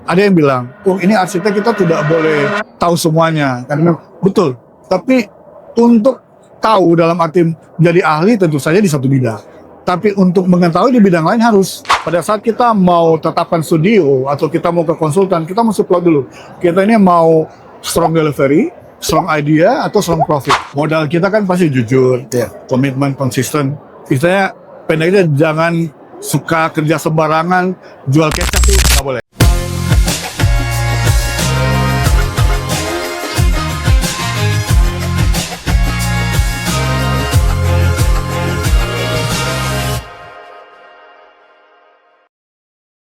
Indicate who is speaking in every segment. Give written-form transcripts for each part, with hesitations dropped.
Speaker 1: Ada yang bilang, oh ini arsitek kita tidak boleh tahu semuanya. Karena betul. Tapi untuk tahu dalam arti menjadi ahli tentu saja di satu bidang. Tapi untuk mengetahui di bidang lain harus. Pada saat kita mau tetapkan studio atau kita mau ke konsultan, kita mesti plot dulu. Kita ini mau strong delivery, strong idea, atau strong profit. Modal kita kan pasti jujur, komitmen konsisten. Istilahnya pendeknya jangan suka kerja sembarangan, jual kecap tuh nggak boleh.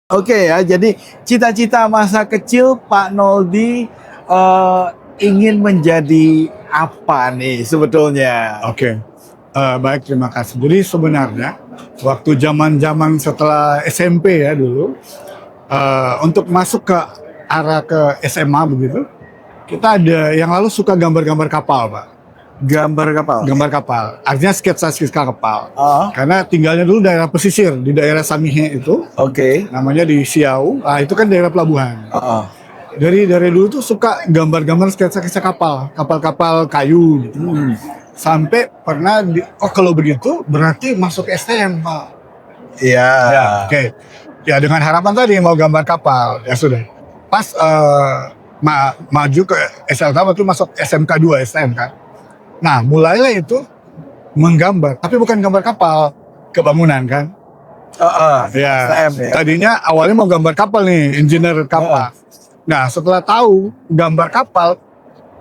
Speaker 2: Oke ya, jadi cita-cita masa kecil Pak Noldi ingin menjadi apa nih sebetulnya?
Speaker 1: Oke, baik, terima kasih. Jadi sebenarnya waktu zaman setelah SMP ya dulu, untuk masuk ke arah ke SMA begitu, kita ada yang lalu suka gambar-gambar kapal, Pak.
Speaker 2: Gambar kapal.
Speaker 1: Gambar kapal, artinya sketsa kapal.
Speaker 2: Oh,
Speaker 1: Karena tinggalnya dulu daerah pesisir, di daerah Samihe itu,
Speaker 2: oke.
Speaker 1: namanya di Siau, itu kan daerah pelabuhan.
Speaker 2: Oh,
Speaker 1: Dari dulu tuh suka gambar-gambar sketsa kapal-kapal kayu gitu. Sampai pernah kalau begitu berarti masuk STM, Pak.
Speaker 2: iya.
Speaker 1: Ya, oke. Ya dengan harapan tadi mau gambar kapal, ya sudah. Pas maju ke SLK itu masuk SMK 2 STM kan. Nah, mulailah itu menggambar, tapi bukan gambar kapal, kebangunan kan. Ya,
Speaker 2: STM ya.
Speaker 1: tadinya awalnya mau gambar kapal nih, engineer kapal. Nah, setelah tahu gambar kapal,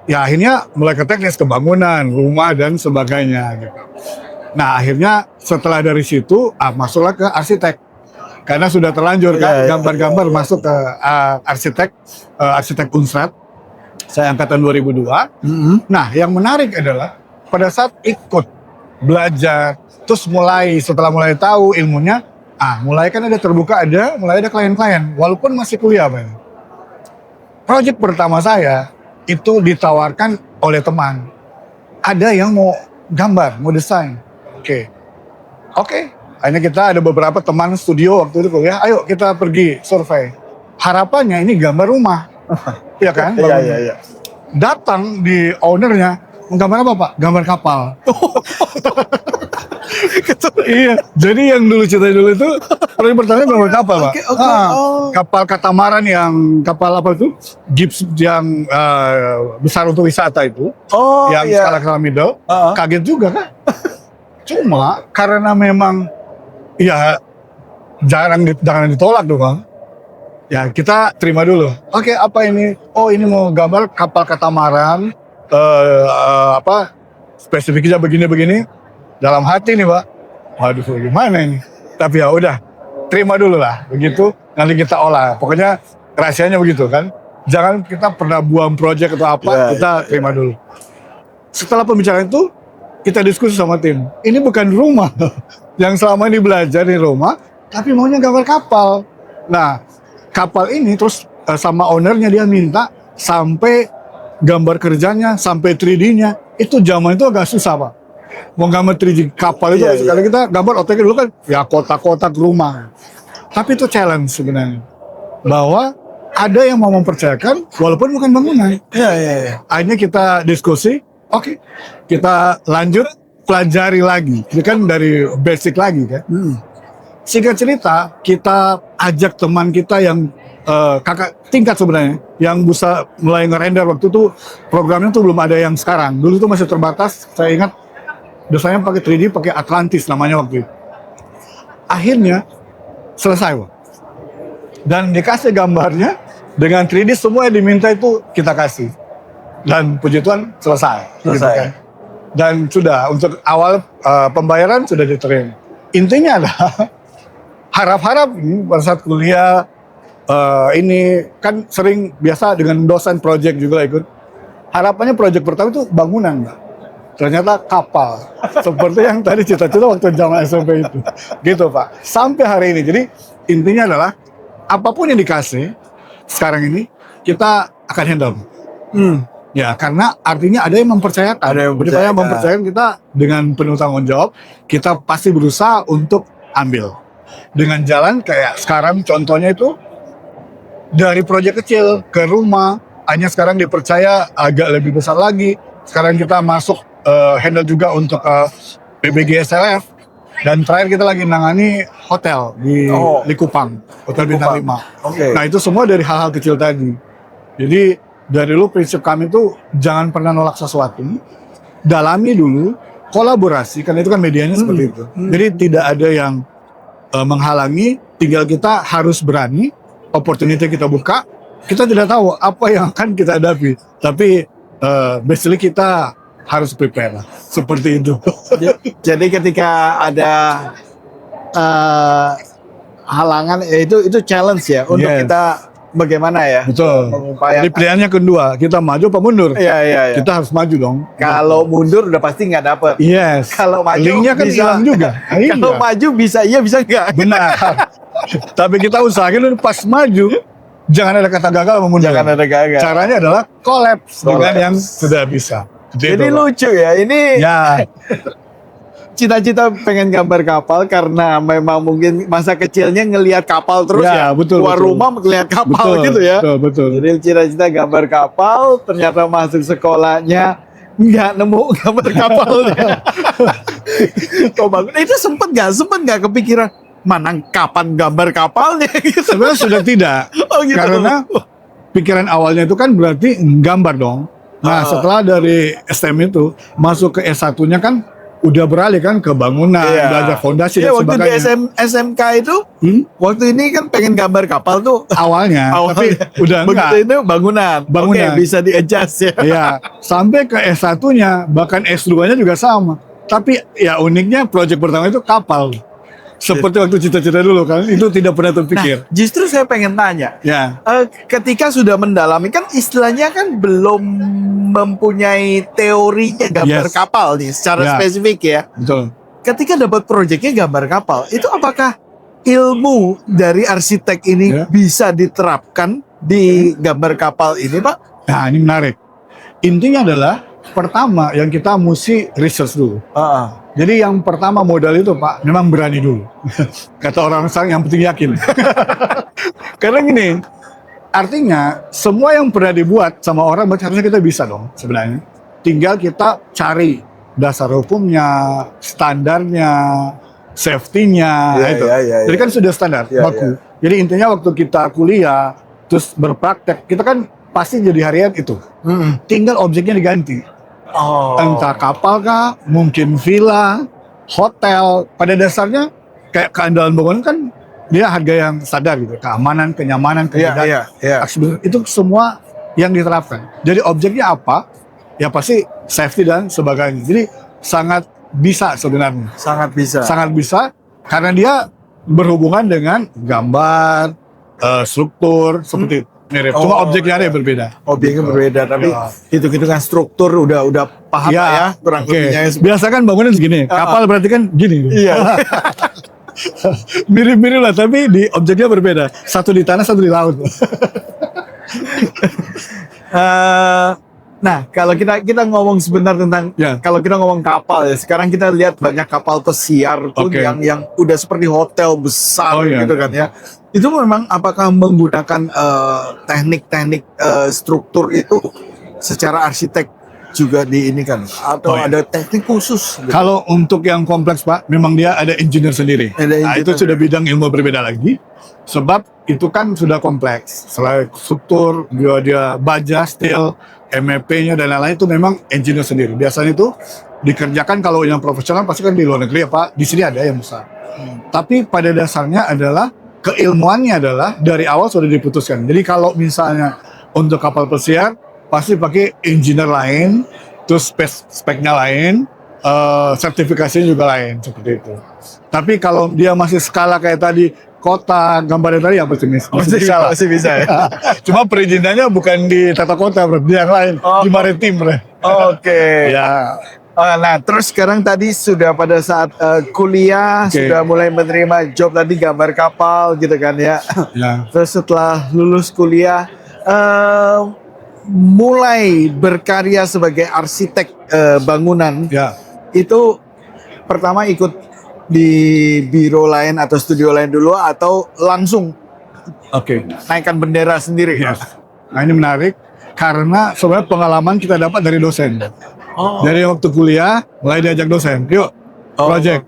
Speaker 1: ya akhirnya mulai ke teknis kebangunan, rumah dan sebagainya gitu. Nah, akhirnya setelah dari situ masuklah ke arsitek. Karena sudah terlanjur kan gambar-gambar masuk ke arsitek Unsrat. Saya angkatan 2002. Nah, yang menarik adalah pada saat ikut belajar, terus setelah mulai tahu ilmunya, mulai kan mulai ada klien-klien, walaupun masih kuliah, Pak. Project pertama saya itu ditawarkan oleh teman. Ada yang mau gambar, mau desain. Oke. Akhirnya kita ada beberapa teman studio waktu itu kuliah. Ayo kita pergi survei. Harapannya ini gambar rumah, ya kan?
Speaker 2: Iya.
Speaker 1: Datang di ownernya, menggambar apa, Pak? Gambar kapal. Iya, jadi yang dulu cerita dulu itu proyek pertama gambar kapal, Pak. Kapal katamaran kapal apa itu? Gips yang besar untuk wisata itu. Yang skala middle. Kaget juga kan? Cuma karena memang ya jangan ditolak dong, Bang. Ya kita terima dulu. Oke, apa ini? Oh, ini mau gambar kapal katamaran, spesifiknya begini. Dalam hati nih, Pak. Waduh, gimana ini? Tapi ya udah, terima dulu lah. Begitu nanti kita olah. Pokoknya rahasianya begitu kan. Jangan kita pernah buang proyek atau apa, kita terima dulu. Setelah pembicaraan itu, kita diskusi sama tim. Ini bukan rumah. Yang selama ini belajar di rumah, tapi maunya gambar kapal. Nah, kapal ini terus sama ownernya dia minta sampai gambar kerjanya, sampai 3D-nya. Itu zaman itu agak susah, Pak. Mau gambar 3D kapal itu, sekali kita gambar OTK dulu kan, ya kotak-kotak rumah. Tapi itu challenge sebenarnya. Bahwa ada yang mau mempercayakan, walaupun bukan bangunan.
Speaker 2: Iya.
Speaker 1: Akhirnya kita diskusi, oke, kita lanjut pelajari lagi. Ini kan dari basic lagi kan. Singkat cerita, kita ajak teman kita yang kakak tingkat sebenarnya, yang bisa mulai ngerender waktu itu programnya tuh belum ada yang sekarang. Dulu tuh masih terbatas. Saya ingat desainnya pakai 3D, pakai Atlantis namanya waktu itu. Akhirnya selesai, Pak. Dan dikasih gambarnya dengan 3D, semua yang diminta itu kita kasih. Dan puji Tuhan selesai. Gitu kan. Dan sudah untuk awal pembayaran sudah diterima. Intinya adalah harap-harap pada saat kuliah ini kan sering biasa dengan dosen project juga ikut. Harapannya project pertama itu bangunan, Mbak. Ternyata kapal. Seperti yang tadi cita-cita waktu zaman SMP itu. Gitu, Pak. Sampai hari ini. Jadi intinya adalah apapun yang dikasih sekarang ini kita akan handle. Ya, karena artinya ada yang mempercayakan. Ada yang mempercayakan kita dengan penuh tanggung jawab. Kita pasti berusaha untuk ambil. Dengan jalan kayak sekarang contohnya itu dari proyek kecil ke rumah, hanya sekarang dipercaya agak lebih besar lagi. Sekarang kita masuk handle juga untuk PBG SLF, dan terakhir kita lagi nangani hotel di Likupang, Hotel Bintang 5.
Speaker 2: Oke.
Speaker 1: Nah itu semua dari hal-hal kecil tadi. Jadi dari dulu prinsip kami tuh jangan pernah nolak sesuatu, dalami dulu, kolaborasi, karena itu kan medianya seperti itu. Jadi tidak ada yang menghalangi, tinggal kita harus berani, opportunity kita buka, kita tidak tahu apa yang akan kita hadapi, tapi basically kita harus prepare lah, seperti itu.
Speaker 2: Jadi ketika ada halangan, itu challenge ya untuk
Speaker 1: Yes.
Speaker 2: kita bagaimana ya?
Speaker 1: Betul.
Speaker 2: Mengupayakan.
Speaker 1: Jadi pilihannya kedua, kita maju apa mundur?
Speaker 2: Iya.
Speaker 1: Kita harus maju dong.
Speaker 2: Kalau mundur udah pasti nggak dapet.
Speaker 1: Yes.
Speaker 2: Kalau maju
Speaker 1: linknya kan
Speaker 2: bisa.
Speaker 1: hilang juga.
Speaker 2: Kalau
Speaker 1: Iya.
Speaker 2: maju bisa iya bisa nggak?
Speaker 1: Benar. Tapi kita usahakan dulu pas maju, jangan ada kata gagal atau mundur.
Speaker 2: Jangan ada gagal.
Speaker 1: Caranya adalah collapse dengan
Speaker 2: Collapse.
Speaker 1: yang sudah bisa.
Speaker 2: Jadi lucu ya ini.
Speaker 1: Ya,
Speaker 2: Cita-cita pengen gambar kapal karena memang mungkin masa kecilnya ngelihat kapal terus
Speaker 1: Ya,
Speaker 2: ya.
Speaker 1: betul,
Speaker 2: Keluar
Speaker 1: betul.
Speaker 2: rumah ngelihat kapal
Speaker 1: betul,
Speaker 2: gitu ya.
Speaker 1: Betul.
Speaker 2: Jadi cita-cita gambar kapal, ternyata masuk sekolahnya nggak nemu gambar kapalnya. Oh bagus. Itu sempet nggak kepikiran mana kapan gambar kapalnya gitu.
Speaker 1: Sebenarnya sudah tidak.
Speaker 2: Oh gitu.
Speaker 1: Karena pikiran awalnya itu kan berarti gambar dong. Nah, setelah dari STM itu masuk ke S1-nya kan udah beralih kan ke bangunan, belajar fondasi
Speaker 2: Iya,
Speaker 1: dan
Speaker 2: waktu di
Speaker 1: sebagainya.
Speaker 2: SMK itu,
Speaker 1: Hmm?
Speaker 2: waktu ini kan pengen gambar kapal tuh.
Speaker 1: Awalnya, tapi udah enggak.
Speaker 2: Begitu itu bangunan.
Speaker 1: Bangunan.
Speaker 2: Oke, bisa di-adjust ya.
Speaker 1: Iya, sampai ke S1-nya, bahkan S2-nya juga sama. Tapi ya uniknya proyek pertama itu kapal. Seperti waktu cita-cita dulu kan, itu tidak pernah terpikir.
Speaker 2: Nah, justru saya pengen tanya,
Speaker 1: Ya,
Speaker 2: ketika sudah mendalami kan istilahnya kan belum mempunyai teorinya gambar
Speaker 1: Yes.
Speaker 2: kapal nih secara
Speaker 1: Ya.
Speaker 2: spesifik ya.
Speaker 1: betul.
Speaker 2: Ketika dapat proyeknya gambar kapal, itu apakah ilmu dari arsitek ini
Speaker 1: Ya.
Speaker 2: bisa diterapkan di gambar kapal ini, Pak?
Speaker 1: Nah, ini menarik. Intinya adalah pertama yang kita mesti research dulu. Jadi yang pertama modal itu Pak, memang berani dulu. Kata orang sekarang yang penting yakin. Karena gini, artinya semua yang pernah dibuat sama orang berarti harusnya kita bisa dong sebenarnya. Tinggal kita cari dasar hukumnya, standarnya, safety-nya,
Speaker 2: Iya,
Speaker 1: itu.
Speaker 2: iya.
Speaker 1: Jadi kan sudah standar,
Speaker 2: Iya,
Speaker 1: baku. Jadi intinya waktu kita kuliah, terus berpraktek, kita kan pasti jadi harian itu. Tinggal objeknya diganti.
Speaker 2: Oh.
Speaker 1: Entah kapal kah, mungkin villa, hotel. Pada dasarnya kayak keandalan bangunan kan dia harga yang sadar gitu, keamanan, kenyamanan,
Speaker 2: Iya.
Speaker 1: aksesibilitas, itu semua yang diterapkan. Jadi objeknya apa? Ya pasti safety dan sebagainya. Jadi sangat bisa sebenarnya,
Speaker 2: Sangat bisa.
Speaker 1: sangat bisa karena dia berhubungan dengan gambar, struktur seperti itu. Mirip. Cuma objeknya ada yang berbeda.
Speaker 2: Objeknya berbeda, tapi
Speaker 1: Ya.
Speaker 2: hitung-hitungan struktur udah paham Pak, ya, kurang
Speaker 1: oke.
Speaker 2: lebihnya.
Speaker 1: Biasa kan bangunan segini, kapal berarti kan gini.
Speaker 2: Iya.
Speaker 1: Mirip-mirip lah, tapi di objeknya berbeda. Satu di tanah, satu di laut.
Speaker 2: Nah, kalau kita ngomong sebentar tentang
Speaker 1: Ya.
Speaker 2: kalau kita ngomong kapal ya, sekarang kita lihat banyak kapal pesiar pun
Speaker 1: Oke.
Speaker 2: yang udah seperti hotel besar
Speaker 1: Oh, iya.
Speaker 2: gitu kan ya. Itu memang apakah menggunakan teknik-teknik struktur itu secara arsitek juga di ini kan atau
Speaker 1: Oh, iya.
Speaker 2: ada teknik khusus gitu?
Speaker 1: Kalau untuk yang kompleks Pak, memang dia ada engineer sendiri.
Speaker 2: Ada
Speaker 1: Nah,
Speaker 2: engineer.
Speaker 1: itu sudah bidang ilmu berbeda lagi. Sebab itu kan sudah kompleks. Selain struktur, dia baja, steel, MEP-nya dan lain-lain itu memang engineer sendiri. Biasanya itu dikerjakan kalau yang profesional pasti kan di luar negeri ya Pak. Di sini ada yang besar. Tapi pada dasarnya adalah keilmuannya adalah dari awal sudah diputuskan. Jadi kalau misalnya untuk kapal pesiar pasti pakai engineer lain, terus speknya lain, sertifikasinya juga lain seperti itu. Tapi kalau dia masih skala kayak tadi kota gambarnya tadi yang pesimis masih bisa lah.
Speaker 2: Masih bisa ya.
Speaker 1: Cuma perizinannya bukan di tata kota, berarti yang lain di maritim.
Speaker 2: Oke.
Speaker 1: Ya,
Speaker 2: Nah, terus sekarang tadi sudah pada saat kuliah
Speaker 1: Oke.
Speaker 2: sudah mulai menerima job tadi gambar kapal gitu kan ya.
Speaker 1: ya.
Speaker 2: Terus setelah lulus kuliah mulai berkarya sebagai arsitek bangunan
Speaker 1: Ya,
Speaker 2: itu pertama ikut di biro lain atau studio lain dulu atau langsung
Speaker 1: Oke.
Speaker 2: naikkan bendera sendiri.
Speaker 1: Ya. Nah ini menarik karena sebenarnya pengalaman kita dapat dari dosen.
Speaker 2: Oh.
Speaker 1: Dari waktu kuliah mulai diajak dosen, yuk project.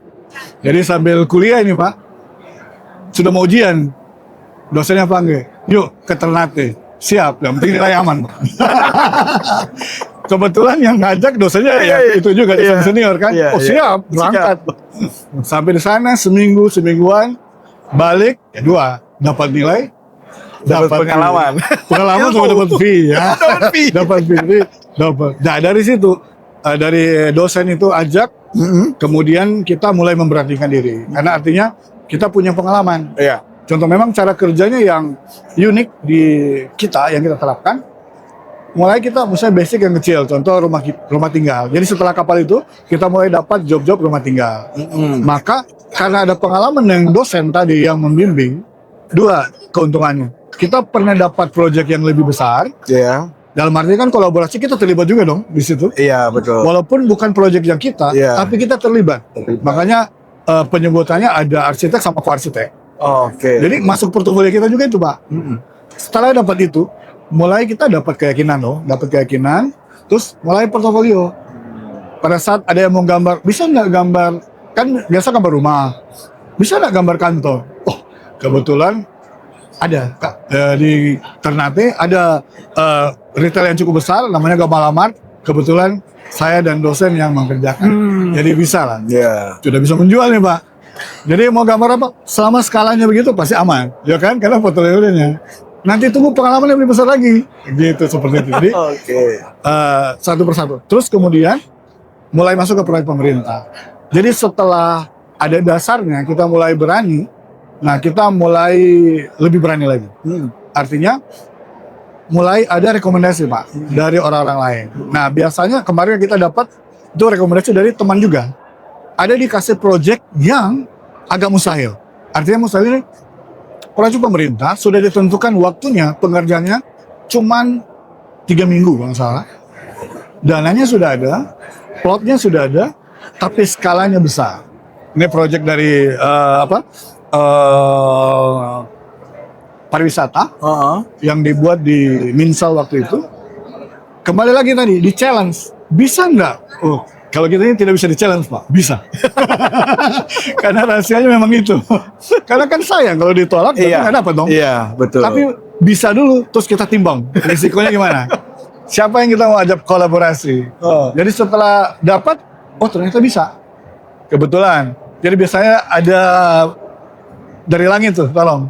Speaker 1: Jadi sambil kuliah ini Pak, sudah mau ujian, dosennya panggil, yuk ke Ternate. Siap, yang penting nilai aman. Kebetulan yang ngajak dosennya ya itu juga dosen senior kan. Oh siap, berangkat. Sampai di sana semingguan, balik kedua dapat nilai,
Speaker 2: Dapat pengalaman.
Speaker 1: Pengalaman sama dapat fee ya. Dapat fee. Nah dari situ dari dosen itu ajak, kemudian kita mulai memberanikan diri. Karena artinya kita punya pengalaman.
Speaker 2: Iya.
Speaker 1: Contoh memang cara kerjanya yang unik di kita yang kita terapkan. Mulai kita misalnya basic yang kecil, contoh rumah tinggal. Jadi setelah kapal itu kita mulai dapat job-job rumah tinggal. Maka karena ada pengalaman yang dosen tadi yang membimbing, dua keuntungannya. Kita pernah dapat proyek yang lebih besar.
Speaker 2: Iya.
Speaker 1: Dalam arti kan kolaborasi kita terlibat juga dong di situ.
Speaker 2: Iya, betul.
Speaker 1: Walaupun bukan proyek yang kita, tapi kita terlibat. Makanya penyebutannya ada arsitek sama koarsitek.
Speaker 2: Oke.
Speaker 1: Jadi masuk portofolio kita juga itu Pak. Setelah dapat itu, mulai kita dapat keyakinan, terus mulai portofolio. Pada saat ada yang mau gambar, bisa nggak gambar, kan biasa gambar rumah, bisa nggak gambar kantor? Oh, kebetulan ada Kak, di Ternate ada retail yang cukup besar, namanya Gabalamart. Kebetulan saya dan dosen yang mengerjakan, jadi bisa lah. Sudah bisa menjual nih Pak. Jadi mau gambar apa? Selama skalanya begitu pasti aman, ya kan? Karena portofolionya. Nanti tunggu pengalaman yang lebih besar lagi, gitu seperti itu. Jadi satu persatu. Terus kemudian mulai masuk ke proyek pemerintah. Jadi setelah ada dasarnya kita mulai berani. Nah kita mulai lebih berani lagi. Artinya mulai ada rekomendasi Pak dari orang-orang lain. Nah biasanya kemarin kita dapat itu rekomendasi dari teman juga. Ada dikasih proyek yang agak mustahil. Artinya mustahil ini proyek pemerintah sudah ditentukan waktunya pengerjaannya cuman 3 minggu kalau nggak salah. Dananya sudah ada, plotnya sudah ada, tapi skalanya besar. Ini proyek dari pariwisata yang dibuat di Minsal waktu itu. Kembali lagi tadi di challenge, bisa nggak? Oh, kalau kita ini tidak bisa di challenge Pak, bisa. Karena rahasianya memang itu. Karena kan sayang kalau ditolak, nggak dapat dong.
Speaker 2: Iya, betul.
Speaker 1: Tapi bisa dulu, terus kita timbang risikonya gimana. Siapa yang kita mau ajak kolaborasi? Jadi setelah dapat, oh ternyata bisa. Kebetulan. Jadi biasanya ada dari langit tuh, tolong.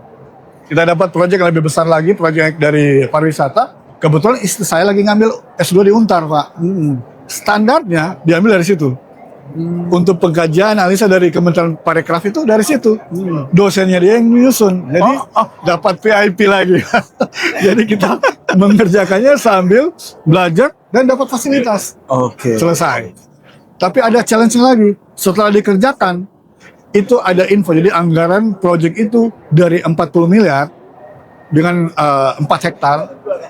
Speaker 1: Kita dapat proyek yang lebih besar lagi, proyek dari pariwisata. Kebetulan istri saya lagi ngambil S2 di Untar, Pak. Standarnya diambil dari situ. Untuk pengkajian analisa dari Kementerian Parekraf itu dari situ. Dosennya dia yang menyusun. Jadi dapat VIP lagi. Jadi kita mengerjakannya sambil belajar dan dapat fasilitas. Selesai. Tapi ada challenge lagi. Setelah dikerjakan, itu ada info. Jadi anggaran proyek itu dari 40 miliar dengan 4 hektar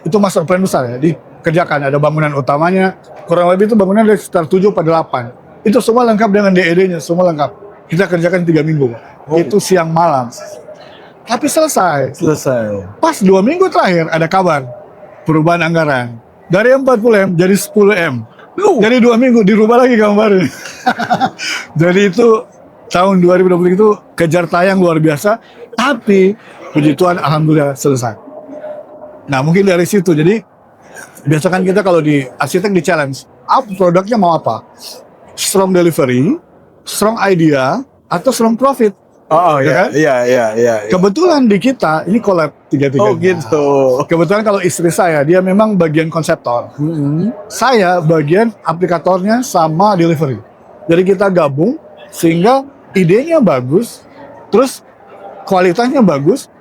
Speaker 1: itu master plan besar ya. Dikerjakan ada bangunan utamanya, kurang lebih itu bangunan dari sekitar 7 atau 8. Itu semua lengkap dengan DED-nya, semua lengkap. Kita kerjakan 3 minggu. Itu siang malam. Tapi selesai. Pas 2 minggu terakhir ada kabar perubahan anggaran. Dari 40 M jadi 10 M. Jadi 2 minggu dirubah lagi gambarnya. Jadi itu tahun 2020 itu kejar tayang luar biasa. Tapi puji Tuhan alhamdulillah selesai. Nah mungkin dari situ. Jadi biasa kan kita kalau di arsitek di challenge, produknya mau apa? Strong delivery, strong idea, atau strong profit. Iya. Kebetulan di kita ini collab 3-3.
Speaker 2: Oh gitu.
Speaker 1: Kebetulan kalau istri saya dia memang bagian konseptor. Saya bagian aplikatornya sama delivery. Jadi kita gabung sehingga idenya bagus, terus kualitasnya bagus,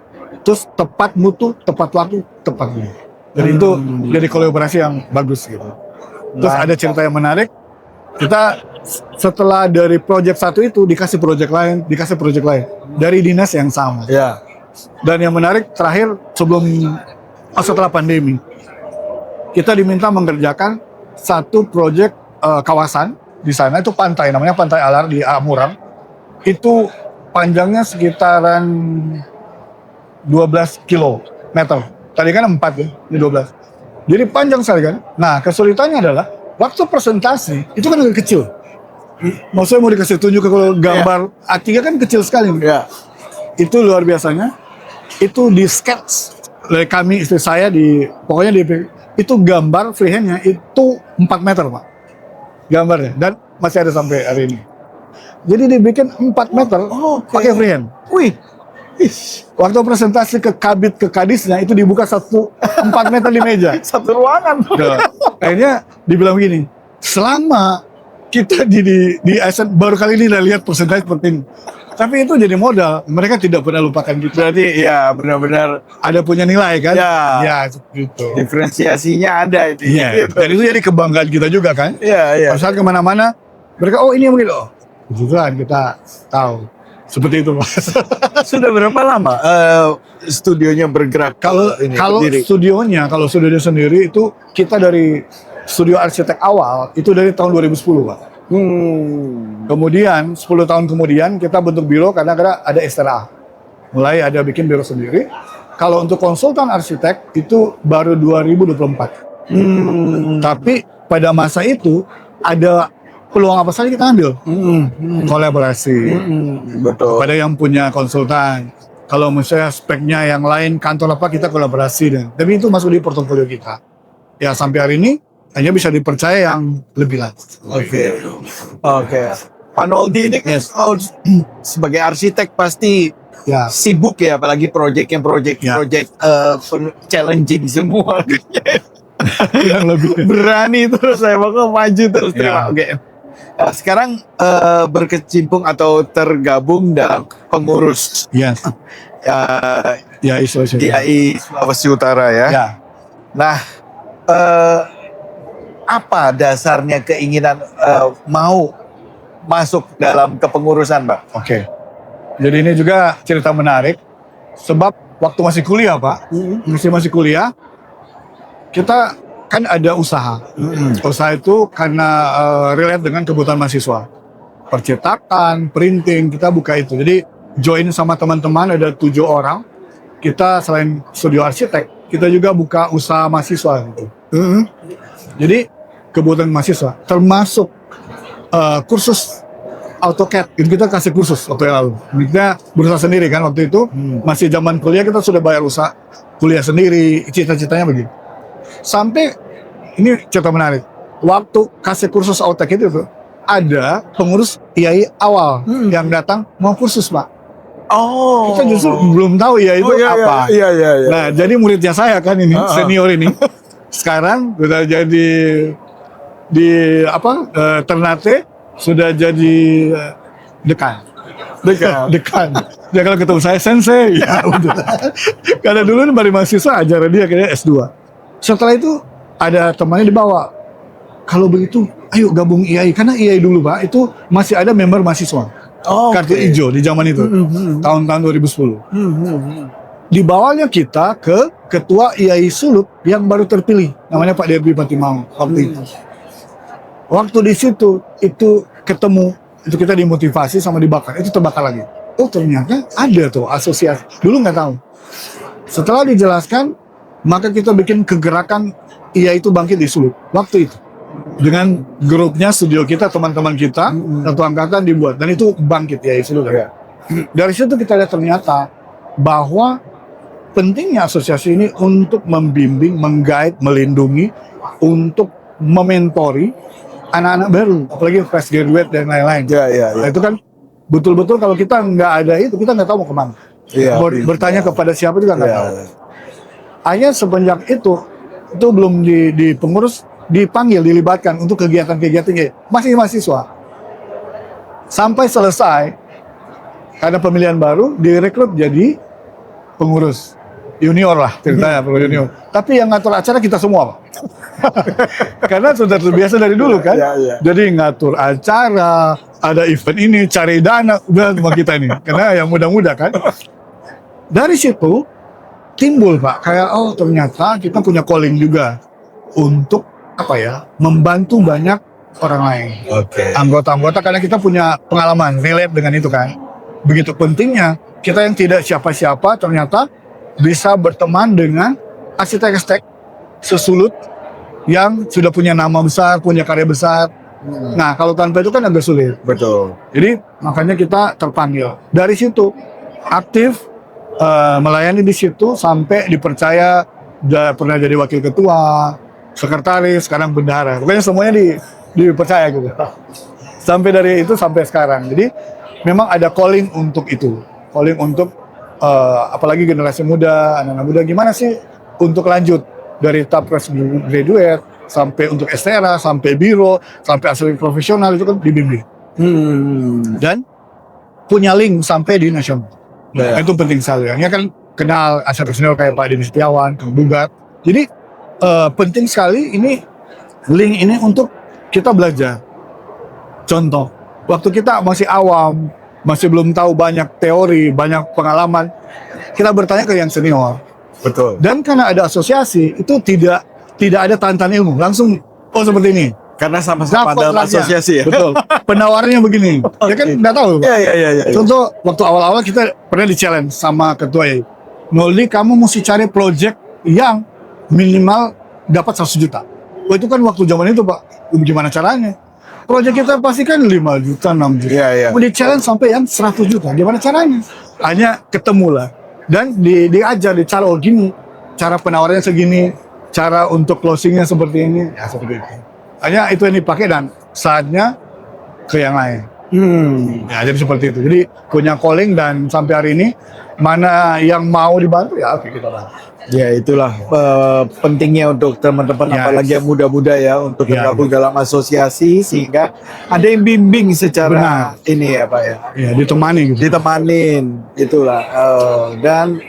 Speaker 1: terus tepat mutu, tepat waktu, tepat ini. Jadi itu jadi kolaborasi yang bagus gitu. Terus ada cerita yang menarik. Kita setelah dari proyek satu itu dikasih proyek lain dari dinas yang sama. Dan yang menarik terakhir setelah pandemi, kita diminta mengerjakan satu proyek kawasan di sana itu pantai, namanya Pantai Alar di Amurang. Itu panjangnya sekitaran 12 kilometer. Tadi kan 4 ya, ini 12. Jadi panjang sekali kan. Nah, kesulitannya adalah waktu presentasi itu kan agak kecil. Maksudnya mau dikasih tunjuk kalau gambar A3 kan kecil sekali.
Speaker 2: Ya.
Speaker 1: Itu luar biasanya. Itu di sketch oleh kami, istri saya, pokoknya itu gambar freehandnya itu 4 meter Pak gambarnya, dan masih ada sampai hari ini. Jadi dibikin 4 meter pakai freehand.
Speaker 2: Wih.
Speaker 1: Waktu presentasi ke kabit ke kadisnya itu dibuka 4 meter di meja.
Speaker 2: Satu ruangan.
Speaker 1: Nah, akhirnya dibilang begini, selama kita di ASN baru kali ini lihat presentasi seperti ini. Tapi itu jadi modal, mereka tidak pernah lupakan kita.
Speaker 2: Berarti ya benar-benar
Speaker 1: Ada punya nilai kan?
Speaker 2: Ya.
Speaker 1: Ya gitu.
Speaker 2: diferensiasinya ada itu.
Speaker 1: Iya, dan itu jadi kebanggaan kita juga kan?
Speaker 2: Iya, iya.
Speaker 1: Pada saat kemana-mana, mereka ini yang begini, kebetulan kita tahu. Seperti itu Mas.
Speaker 2: Sudah berapa lama studionya bergerak?
Speaker 1: Kalau
Speaker 2: berdiri?
Speaker 1: studionya sendiri itu kita dari studio arsitek awal itu dari tahun 2010 Pak. Kemudian 10 tahun kemudian kita bentuk biro karena ada STRA. Mulai ada bikin biro sendiri. Kalau untuk konsultan arsitek itu baru 2024. Tapi pada masa itu ada peluang apa saja kita ambil. Kolaborasi.
Speaker 2: Betul.
Speaker 1: Pada yang punya konsultan. Kalau misalnya speknya yang lain, kantor apa, kita kolaborasi. Tapi itu masuk di portofolio kita. Ya sampai hari ini hanya bisa dipercaya yang lebih lanjut.
Speaker 2: Oke. Pak Noldi ini kan sebagai arsitek pasti
Speaker 1: Ya,
Speaker 2: sibuk ya, apalagi project
Speaker 1: Ya.
Speaker 2: challenging semua.
Speaker 1: yang lebih.
Speaker 2: Berani terus saya bakal maju terus.
Speaker 1: Ya.
Speaker 2: Oke. Nah, sekarang berkecimpung atau tergabung dalam pengurus
Speaker 1: Yes. Ya, isu.
Speaker 2: IAI Sulawesi Utara ya.
Speaker 1: Ya.
Speaker 2: Nah, apa dasarnya keinginan mau masuk dalam kepengurusan, Pak?
Speaker 1: Oke. Jadi ini juga cerita menarik. Sebab waktu masih kuliah, Pak, masih kuliah, kita kan ada usaha. Usaha itu karena relate dengan kebutuhan mahasiswa. Percetakan, printing, kita buka itu. Jadi join sama teman-teman ada 7 orang. Kita selain studio arsitek, kita juga buka usaha mahasiswa gitu. Jadi kebutuhan mahasiswa termasuk kursus AutoCAD. Kita kasih kursus waktu yang lalu. Kita berusaha sendiri kan waktu itu. Masih zaman kuliah kita sudah bayar usaha kuliah sendiri. Cita-citanya begitu. Sampai ini cerita menarik. Waktu kasih kursus AutoCAD itu ada pengurus IAI awal yang datang mau kursus Pak.
Speaker 2: Oh.
Speaker 1: Kita justru belum tahu ya itu apa.
Speaker 2: Iya.
Speaker 1: Nah jadi muridnya saya kan ini senior ini. Sekarang sudah jadi Ternate sudah jadi dekan. Dekan. Ya kalau ketemu saya sensei, ya udah. Karena dulu dari mahasiswa ajaran dia kayaknya S2. Setelah itu ada temannya dibawa. Kalau begitu, ayo gabung IAI. Karena IAI dulu Pak, itu masih ada member mahasiswa. Kartu hijau di zaman itu, tahun-tahun 2010. Dibawanya kita ke ketua IAI Sulut yang baru terpilih, namanya Pak Derby Patimau waktu itu. Waktu di situ itu ketemu, itu kita dimotivasi sama dibakar, itu terbakar lagi. Oh ternyata ada tuh asosiasi, dulu nggak tahu. Setelah dijelaskan, maka kita bikin kegerakan IAI itu bangkit di Sulut waktu itu. Dengan grupnya studio kita, teman-teman kita, satu angkatan dibuat, dan itu bangkit IAI Sulut. Dari situ kita lihat ternyata bahwa pentingnya asosiasi ini untuk membimbing, mengguide, melindungi, untuk mementori anak-anak baru, apalagi fresh graduate dan lain-lain. Nah, itu kan betul-betul kalau kita nggak ada itu, kita nggak tahu mau kemana. Bertanya kepada siapa juga nggak tahu. Akhirnya semenjak itu belum di pengurus dipanggil, dilibatkan untuk kegiatan-kegiatan masih mahasiswa. Sampai selesai, karena pemilihan baru, direkrut jadi pengurus. Junior lah ceritanya, junior. Tapi yang ngatur acara kita semua, Pak. Karena sudah terbiasa dari dulu kan. Jadi ngatur acara, ada event ini, cari dana, udah sama kita ini. Karena yang muda-muda kan. Dari situ timbul Pak, kayak ternyata kita punya calling juga untuk membantu banyak orang lain. Anggota-anggota, karena kita punya pengalaman relate dengan itu kan. Begitu pentingnya kita yang tidak siapa-siapa ternyata bisa berteman dengan arsitek-arsitek sesulut yang sudah punya nama besar, punya karya besar. Nah, kalau tanpa itu kan agak sulit.
Speaker 2: Betul.
Speaker 1: Jadi makanya kita terpanggil. Dari situ aktif melayani di situ sampai dipercaya, pernah jadi wakil ketua, sekretaris, sekarang bendahara. Pokoknya semuanya dipercaya gitu. Sampai dari itu sampai sekarang. Jadi memang ada calling untuk itu. Calling untuk apalagi generasi muda, anak-anak muda, gimana sih untuk lanjut dari tahap fresh graduate sampai untuk STRA, sampai biro, sampai asli profesional itu kan dibimbing. Dan punya link sampai di nasional. Nah, itu penting sekali. Ini kan kenal arsitek senior kayak Pak Denny Setiawan, Kang Bugat. Jadi penting sekali ini link ini untuk kita belajar. Contoh, waktu kita masih awam, masih belum tahu banyak teori, banyak pengalaman, kita bertanya ke yang senior.
Speaker 2: Betul.
Speaker 1: Dan karena ada asosiasi, itu tidak ada tahan ilmu, langsung seperti ini.
Speaker 2: Karena sama-sama dalam
Speaker 1: Dapat
Speaker 2: asosiasi ya.
Speaker 1: Betul. Penawarannya begini. Ya kan nggak tahu.
Speaker 2: Iya.
Speaker 1: Contoh waktu awal-awal kita pernah di-challenge sama ketua ya. Noldi, kamu mesti cari project yang minimal dapat 100 juta. Wah, itu kan waktu zaman itu, Pak. Gimana caranya? Project kita pasti kan 5 juta, 6 juta.
Speaker 2: Iya.
Speaker 1: Mau di-challenge sampai yang 100 juta. Gimana caranya? Hanya ketemu lah. Dan diajar, cara gini. Cara penawarannya segini. Cara untuk closingnya seperti ini. Ya, seperti itu. Hanya itu yang dipakai dan saatnya ke yang lain. Ya, jadi seperti itu. Jadi punya calling dan sampai hari ini mana yang mau dibantu ya oke kita bantu.
Speaker 2: Ya itulah pentingnya untuk teman-teman
Speaker 1: Ya,
Speaker 2: apalagi yang muda-muda ya untuk
Speaker 1: Ya,
Speaker 2: bergabung dalam asosiasi sehingga ada yang bimbing secara
Speaker 1: Benar.
Speaker 2: ini ya Pak ya.
Speaker 1: Ya, ditemani gitu.
Speaker 2: Ditemanin itulah. Dan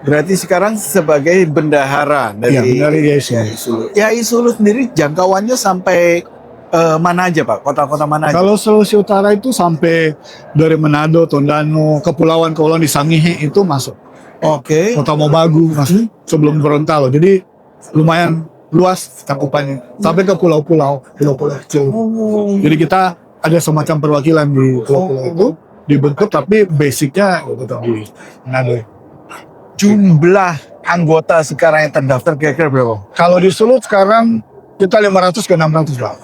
Speaker 2: berarti sekarang sebagai bendahara
Speaker 1: Ya,
Speaker 2: dari
Speaker 1: dari YSI.
Speaker 2: Sulut. Ya Sulut sendiri jangkauannya sampai mana aja Pak? Kota-kota mana aja?
Speaker 1: Kalau Sulawesi Utara itu sampai dari Manado, Tondano, kepulauan di Sangihe itu masuk.
Speaker 2: Oke.
Speaker 1: Kota Mobagu masuk sebelum Gorontalo. Jadi lumayan luas cakupannya sampai ke pulau-pulau kecil. Jadi kita ada semacam perwakilan di pulau-pulau itu dibentuk tapi basicnya tetap di Manado.
Speaker 2: Jumlah anggota sekarang yang terdaftar kira-kira berapa?
Speaker 1: Kalau di Sulut sekarang kita 500 ke 600 Pak.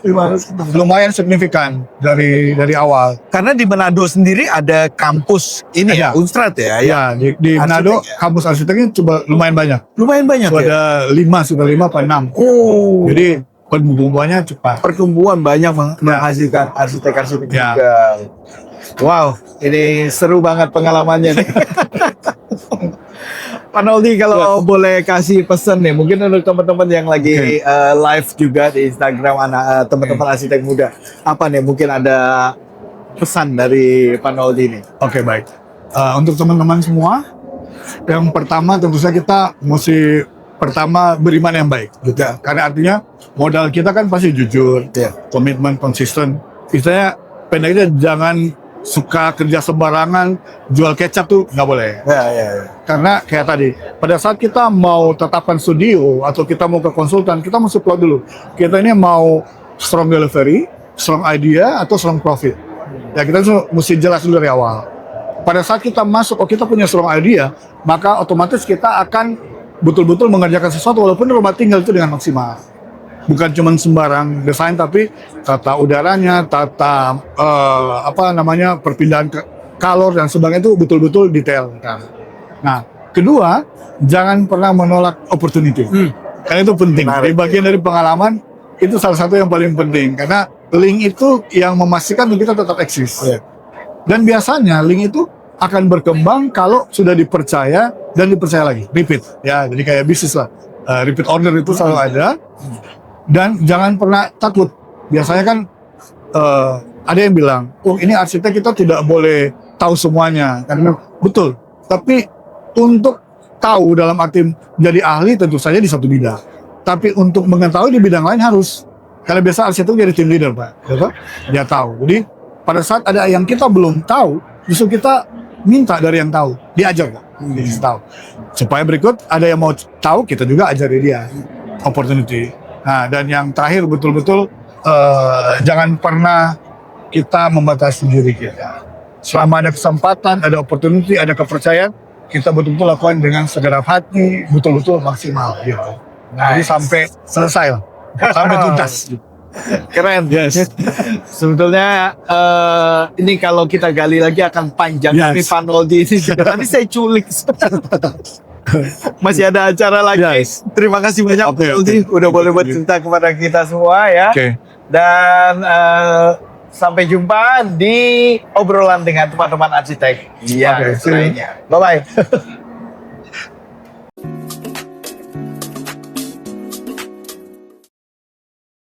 Speaker 1: Lumayan signifikan dari awal.
Speaker 2: Karena di Manado sendiri ada kampus ini
Speaker 1: Iya.
Speaker 2: ya, Unstrat ya.
Speaker 1: Ya, di Manado
Speaker 2: Arsitek ya?
Speaker 1: kampus arsiteknya coba lumayan banyak.
Speaker 2: Lumayan banyak ya.
Speaker 1: Sudah 5 apa 6.
Speaker 2: Oh.
Speaker 1: Jadi pertumbuhannya cepat.
Speaker 2: Pertumbuhan banyak menghasilkan arsitek-arsitek
Speaker 1: Ya.
Speaker 2: juga. Wow, ini seru banget pengalamannya nih. Pak Noldi kalau boleh kasih pesan nih, mungkin untuk teman-teman yang lagi live juga di Instagram anak teman-teman arsitek muda, apa nih mungkin ada pesan dari Pak Noldi nih?
Speaker 1: Oke, baik. Untuk teman-teman semua, yang pertama tentu saja kita mesti pertama beriman yang baik. Gitu. Karena artinya modal kita kan pasti jujur, komitmen konsisten. Istilahnya pendeknya jangan suka kerja sembarangan, jual kecap tuh nggak boleh.
Speaker 2: Ya.
Speaker 1: Karena kayak tadi, pada saat kita mau tetapkan studio atau kita mau ke konsultan, kita mesti plot dulu. Kita ini mau strong delivery, strong idea, atau strong profit. Ya kita mesti jelas dulu dari awal. Pada saat kita masuk, kita punya strong idea, maka otomatis kita akan betul-betul mengerjakan sesuatu walaupun rumah tinggal itu dengan maksimal. Bukan cuma sembarang desain, tapi tata udaranya, tata perpindahan kalor dan sebagainya itu betul-betul detail. Nah, kedua, jangan pernah menolak opportunity. Karena itu penting. Di bagian dari pengalaman itu salah satu yang paling penting karena link itu yang memastikan kita tetap eksis. Dan biasanya link itu akan berkembang kalau sudah dipercaya dan dipercaya lagi, repeat. Ya, jadi kayak bisnis lah. Repeat order itu selalu ada. Dan jangan pernah takut. Biasanya kan ada yang bilang, ini arsitek kita tidak boleh tahu semuanya. Karena betul. Tapi untuk tahu dalam arti menjadi ahli tentu saja di satu bidang. Tapi untuk mengetahui di bidang lain harus. Karena biasa arsitek jadi tim leader, Pak. Dia tahu. Jadi pada saat ada yang kita belum tahu, justru kita minta dari yang tahu. Diajar, Pak. Tahu. Supaya berikut ada yang mau tahu, kita juga ajari dia. Opportunity. Nah, dan yang terakhir betul-betul jangan pernah kita membatasi diri kita. Selama ada kesempatan, ada opportunity, ada kepercayaan, kita betul-betul lakukan dengan segenap hati, betul-betul maksimal gitu. Jadi sampai selesai lah, sampai tuntas.
Speaker 2: Keren.
Speaker 1: Yes.
Speaker 2: Sebetulnya ini kalau kita gali lagi akan panjang.
Speaker 1: Yes.
Speaker 2: Tapi Pak Noldi ini nanti saya culik. Masih ada acara lagi.
Speaker 1: Yes.
Speaker 2: Terima kasih banyak
Speaker 1: Oke,
Speaker 2: Pak Noldi
Speaker 1: oke.
Speaker 2: udah boleh bercerita kepada kita semua ya.
Speaker 1: Oke.
Speaker 2: Dan sampai jumpa di obrolan dengan teman-teman arsitek. Iya,
Speaker 1: Oke, see you.
Speaker 2: lainnya. Bye bye.